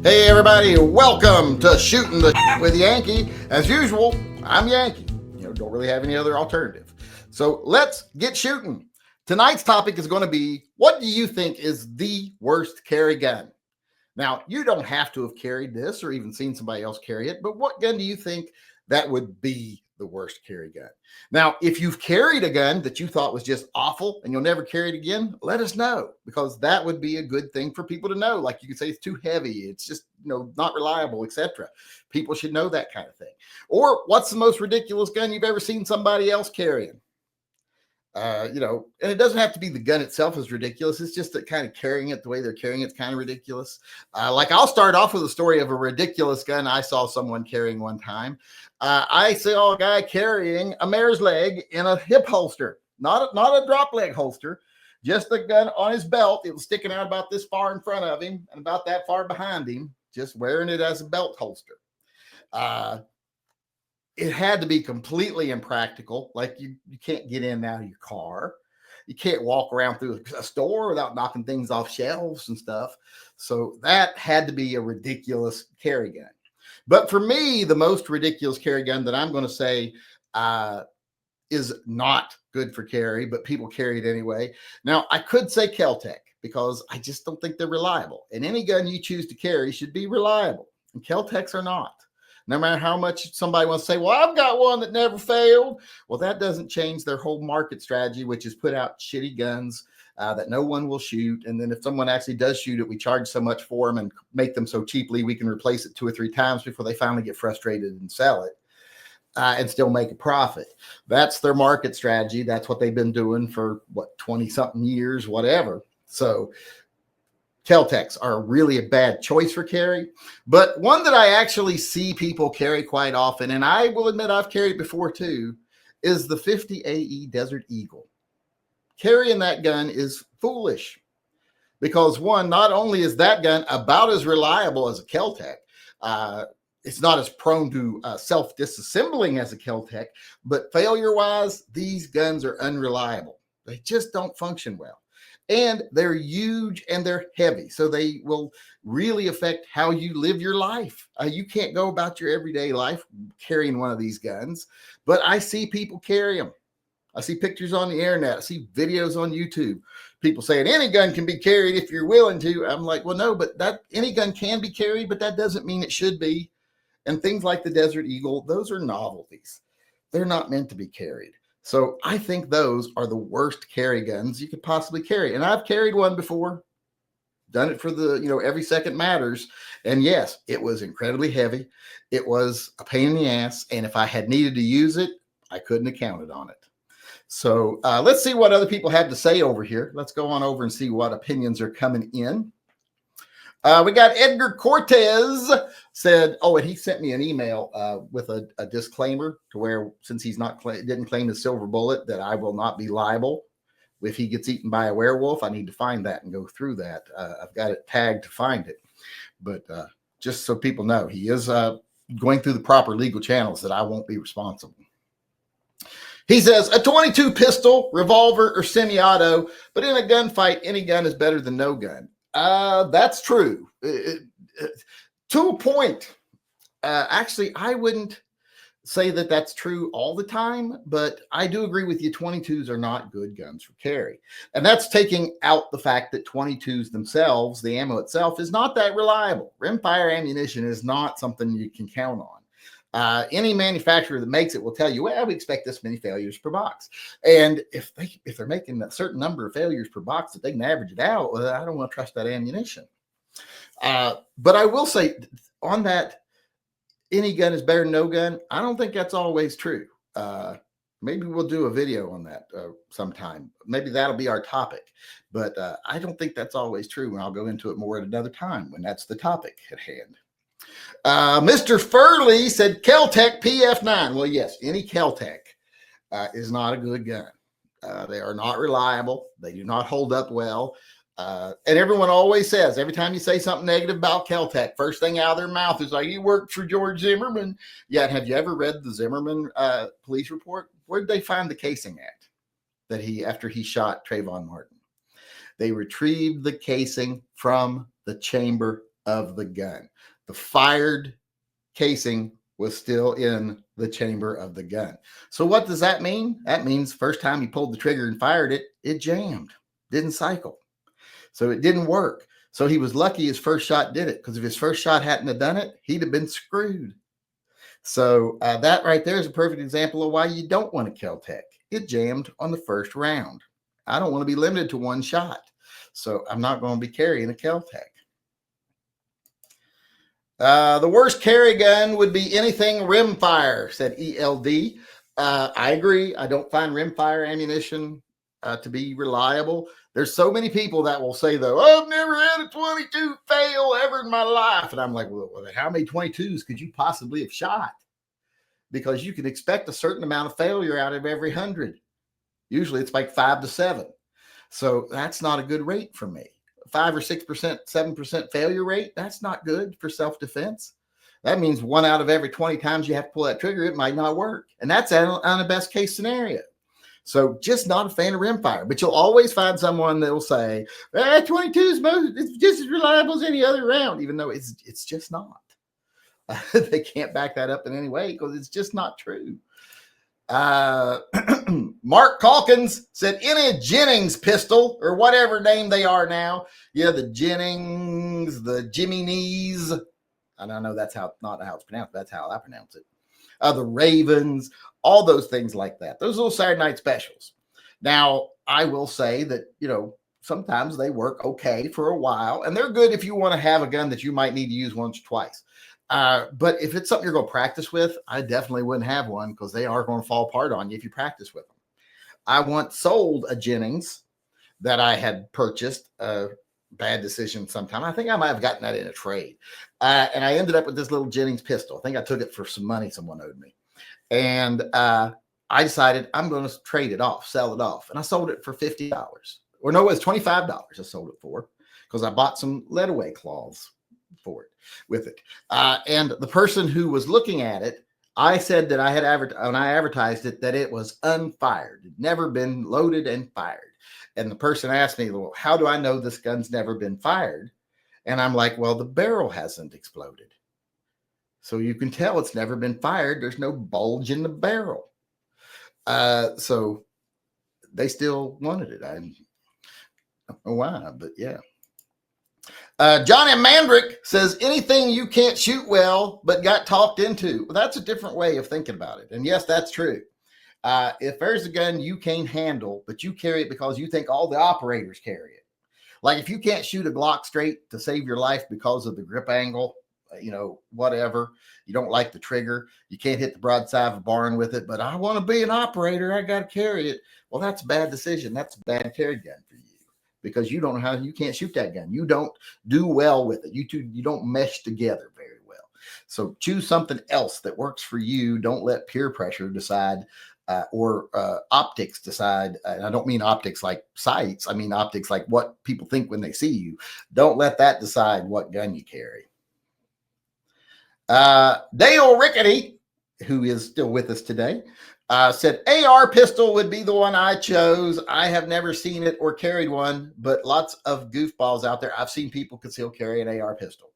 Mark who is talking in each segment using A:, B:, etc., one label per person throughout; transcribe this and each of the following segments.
A: Hey everybody, welcome to Shooting the with Yankee. As usual, I'm Yankee. Don't really have any other alternative. So let's get shooting. Tonight's topic is going to be, what do you think is the worst carry gun? Now, you don't have to have carried this or even seen somebody else carry it, but what gun do you think that would be the worst carry gun? Now, if you've carried a gun that you thought was just awful and you'll never carry it again, let us know, because that would be a good thing for people to know. Like, you could say it's too heavy, it's just not reliable, etc. People should know that kind of thing. Or what's the most ridiculous gun you've ever seen somebody else carrying? And it doesn't have to be the gun itself is ridiculous. It's just that kind of carrying it the way they're carrying it's kind of ridiculous. Like, I'll start off with a story of a ridiculous gun I saw someone carrying one time. I saw a guy carrying a mare's leg in a hip holster, not a drop leg holster, just a gun on his belt. It was sticking out about this far in front of him and about that far behind him, just wearing it as a belt holster. It had to be completely impractical. Like, you can't get in and out of your car. You can't walk around through a store without knocking things off shelves and stuff. So that had to be a ridiculous carry gun. But for me, the most ridiculous carry gun that I'm going to say is not good for carry, but people carry it anyway. Now, I could say Kel-Tec, because I just don't think they're reliable. And any gun you choose to carry should be reliable. And Kel-Tecs are not. No matter how much somebody wants to say, well, I've got one that never failed. Well, that doesn't change their whole market strategy, which is put out shitty guns that no one will shoot. And then if someone actually does shoot it, we charge so much for them and make them so cheaply we can replace it 2 or 3 times before they finally get frustrated and sell it and still make a profit. That's their market strategy. That's what they've been doing for 20-something years, whatever. So Kel-Tecs are really a bad choice for carry, but one that I actually see people carry quite often, and I will admit I've carried before too, is the 50 AE Desert Eagle. Carrying that gun is foolish, because one, not only is that gun about as reliable as a Kel-Tec, it's not as prone to self-disassembling as a Kel-Tec, but failure-wise, these guns are unreliable. They just don't function well. And they're huge and they're heavy, so they will really affect how you live your life. You can't go about your everyday life carrying one of these guns, but I see people carry them. I see pictures on the internet. I see videos on YouTube. People saying any gun can be carried if you're willing to. I'm like, well, no, but any gun can be carried, but that doesn't mean it should be. And things like the Desert Eagle, those are novelties. They're not meant to be carried. So I think those are the worst carry guns you could possibly carry. And I've carried one before, done it for every second matters. And yes, it was incredibly heavy. It was a pain in the ass. And if I had needed to use it, I couldn't have counted on it. So let's see what other people have to say over here. Let's go on over and see what opinions are coming in. We got Edgar Cortez said, and he sent me an email with a disclaimer to where, since he's didn't claim his silver bullet, that I will not be liable if he gets eaten by a werewolf. I need to find that and go through that. I've got it tagged to find it, but just so people know, he is going through the proper legal channels, that I won't be responsible. He says, a 22 pistol, revolver, or semi-auto, but in a gunfight, any gun is better than no gun. That's true. To a point. Actually, I wouldn't say that that's true all the time, but I do agree with you. 22s are not good guns for carry. And that's taking out the fact that 22s themselves, the ammo itself, is not that reliable. Rimfire ammunition is not something you can count on. Any manufacturer that makes it will tell you, well, we expect this many failures per box. And if they're making a certain number of failures per box that they can average it out, well, I don't want to trust that ammunition. But I will say on that, any gun is better than no gun. I don't think that's always true. Maybe we'll do a video on that sometime. Maybe that'll be our topic. But I don't think that's always true. And I'll go into it more at another time when that's the topic at hand. Mr. Furley said Kel-Tec PF9. Well, yes, any Kel-Tec is not a good gun. They are not reliable. They do not hold up well. And everyone always says, every time you say something negative about Kel-Tec, first thing out of their mouth is like, you worked for George Zimmerman. Yeah, have you ever read the Zimmerman police report? Where did they find the casing at after he shot Trayvon Martin? They retrieved the casing from the chamber of the gun. The fired casing was still in the chamber of the gun. So what does that mean? That means first time he pulled the trigger and fired it, it jammed, didn't cycle. So it didn't work. So he was lucky his first shot did it, because if his first shot hadn't have done it, he'd have been screwed. So that right there is a perfect example of why you don't want a Kel-Tec. It jammed on the first round. I don't want to be limited to one shot. So I'm not going to be carrying a Kel-Tec. The worst carry gun would be anything rimfire, said ELD. I agree. I don't find rimfire ammunition to be reliable. There's so many people that will say, though, I've never had a 22 fail ever in my life. And I'm like, well, how many 22s could you possibly have shot? Because you can expect a certain amount of failure out of every 100. Usually it's like 5 to 7. So that's not a good rate for me. 5 or 6%, 7% failure rate, that's not good for self-defense. That means 1 out of every 20 times you have to pull that trigger, it might not work. And that's on a best case scenario. So just not a fan of rimfire, but you'll always find someone that will say, 22 is it's just as reliable as any other round, even though it's just not. They can't back that up in any way because it's just not true. Mark Calkins said, any Jennings pistol or whatever name they are now. Yeah, the Jennings, the Jimmy Knees. I don't know that's not how it's pronounced, but that's how I pronounce it. The Ravens, all those things like that. Those little Saturday night specials. Now, I will say that, sometimes they work okay for a while, and they're good if you want to have a gun that you might need to use once or twice. But if it's something you're going to practice with, I definitely wouldn't have one, because they are going to fall apart on you if you practice with them. I once sold a Jennings that I had purchased. Bad decision sometime. I think I might have gotten that in a trade. And I ended up with this little Jennings pistol. I think I took it for some money someone owed me. And I decided I'm going to trade it off, sell it off. And I sold it for $50. Or no, it was $25 I sold it for, because I bought some lead-away claws for it with it. And the person who was looking at it, I said that I had when I advertised it, that it was unfired. It had never been loaded and fired. And the person asked me, well, how do I know this gun's never been fired? And I'm like, well, the barrel hasn't exploded. So you can tell it's never been fired. There's no bulge in the barrel. So they still wanted it. I don't know why, but yeah. Johnny Mandrick says, anything you can't shoot well but got talked into. Well, that's a different way of thinking about it. And yes, that's true. If there's a gun you can't handle, but you carry it because you think all the operators carry it. Like if you can't shoot a Glock straight to save your life because of the grip angle, whatever, you don't like the trigger, you can't hit the broadside of a barn with it, but I want to be an operator, I got to carry it. Well, that's a bad decision. That's a bad carry gun for you, because you don't know how, you can't shoot that gun. You don't do well with it. You don't mesh together very well. So choose something else that works for you. Don't let peer pressure decide. Or optics decide, and I don't mean optics like sights, I mean optics like what people think when they see you. Don't let that decide what gun you carry. Dale Rickety, who is still with us today, said, AR pistol would be the one I chose. I have never seen it or carried one, but lots of goofballs out there. I've seen people conceal carry an AR pistol.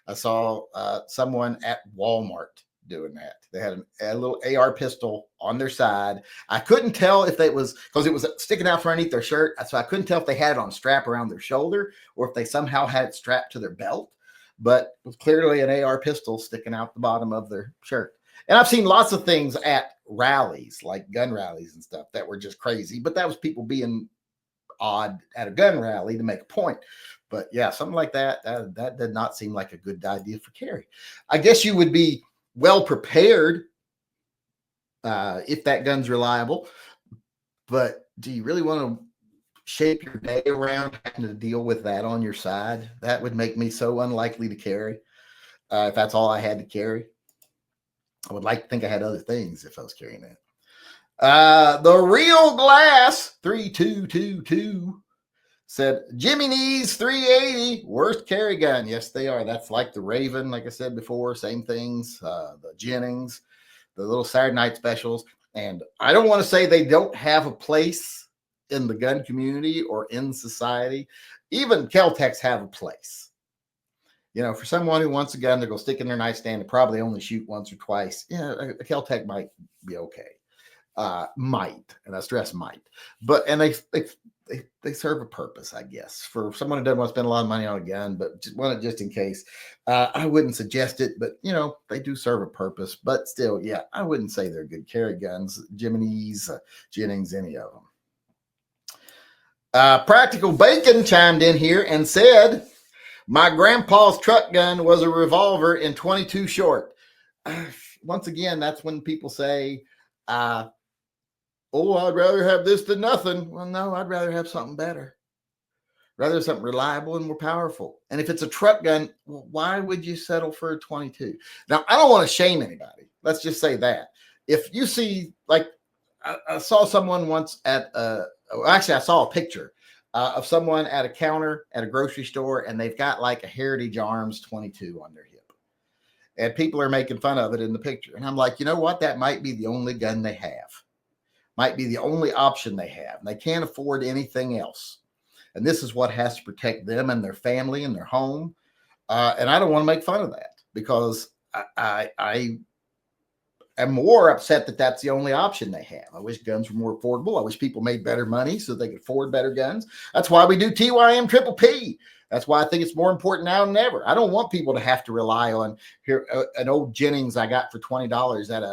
A: I saw someone at Walmart doing that. They had a little AR pistol on their side. I couldn't tell if it was because it was sticking out from underneath their shirt. So I couldn't tell if they had it on a strap around their shoulder or if they somehow had it strapped to their belt, but it was clearly an AR pistol sticking out the bottom of their shirt. And I've seen lots of things at rallies, like gun rallies and stuff, that were just crazy, but that was people being odd at a gun rally to make a point. But yeah, something like that did not seem like a good idea for carry. I guess you would be well prepared if that gun's reliable, but do you really want to shape your day around having to deal with that on your side? That would make me so unlikely to carry. If that's all I had to carry, I would like to think I had other things if I was carrying that. The Real Glass 3222 said, Jimmy Knees 380, worst carry gun. Yes, they are. That's like the Raven, like I said before, same things. The Jennings, the little Saturday night specials. And I don't want to say they don't have a place in the gun community or in society. Even Kel-Tecs have a place. You know, for someone who wants a gun, they're going to stick in their nightstand and probably only shoot once or twice. Yeah, a Kel-Tec might be okay. Might, and I stress might, but and they serve a purpose, I guess, for someone who doesn't want to spend a lot of money on a gun, but just want it just in case. I wouldn't suggest it, but you know, they do serve a purpose. But still, yeah, I wouldn't say they're good carry guns. Jiminy's, Jennings, any of them. Practical Bacon chimed in here and said, "My grandpa's truck gun was a revolver in 22 short." Once again, that's when people say, "Oh, I'd rather have this than nothing." Well, no, I'd rather have something better. Rather something reliable and more powerful. And if it's a truck gun, well, why would you settle for a 22? Now, I don't want to shame anybody. Let's just say that. If you see, like, I saw someone once at, actually, I saw a picture of someone at a counter at a grocery store, and they've got like a Heritage Arms 22 on their hip. And people are making fun of it in the picture. And I'm like, you know what? That might be the only gun they have. Might be the only option they have. They can't afford anything else. And this is what has to protect them and their family and their home. And I don't want to make fun of that because I am more upset that that's the only option they have. I wish guns were more affordable. I wish people made better money so they could afford better guns. That's why we do TYM Triple P. That's why I think it's more important now than ever. I don't want people to have to rely on here an old Jennings I got for $20 at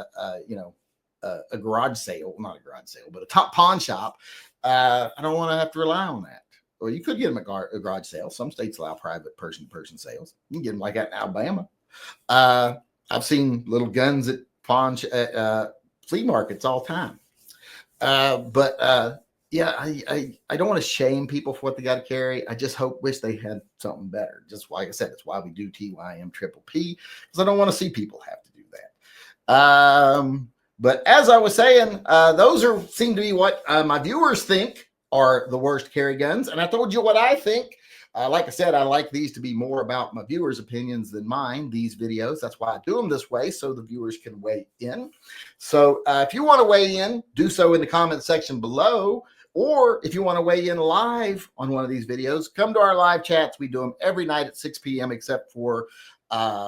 A: a garage sale, not a garage sale, but a top pawn shop. I don't want to have to rely on that. Well, you could get them at a garage sale. Some states allow private person-to-person sales. You can get them like that in Alabama. I've seen little guns at flea markets all the time. Yeah, I don't want to shame people for what they got to carry. I just wish they had something better. Just like I said, it's why we do TYM Triple P, because I don't want to see people have to do that. But as I was saying, those seem to be what my viewers think are the worst carry guns. And I told you what I think. Like I said, I like these to be more about my viewers' opinions than mine, these videos. That's why I do them this way, so the viewers can weigh in. So if you want to weigh in, do so in the comment section below. Or if you want to weigh in live on one of these videos, come to our live chats. We do them every night at 6 p.m. except for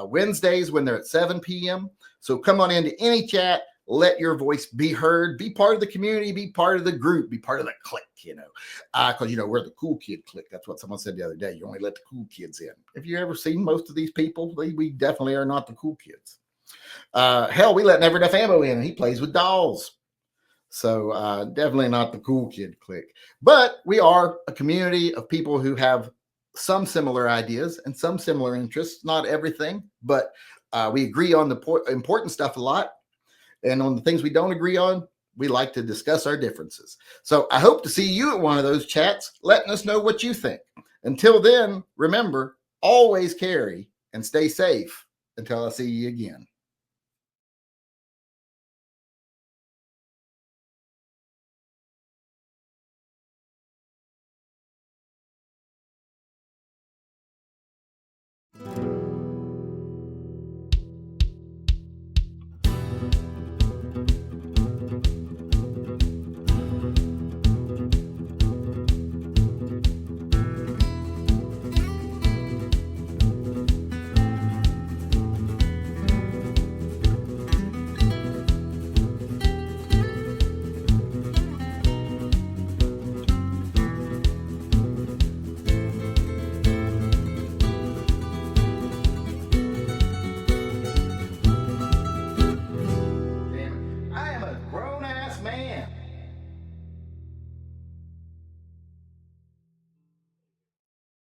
A: Wednesdays when they're at 7 p.m. So come on into any chat. Let your voice be heard. Be part of the community. Be part of the group. Be part of the clique, because, we're the cool kid clique. That's what someone said the other day. You only let the cool kids in. Have you ever seen most of these people? We definitely are not the cool kids. Hell, we let Never Enough Ammo in. He plays with dolls. So definitely not the cool kid clique. But we are a community of people who have some similar ideas and some similar interests. Not everything, but we agree on the important stuff a lot. And on the things we don't agree on, we like to discuss our differences. So I hope to see you at one of those chats, letting us know what you think. Until then, remember, always carry and stay safe until I see you again.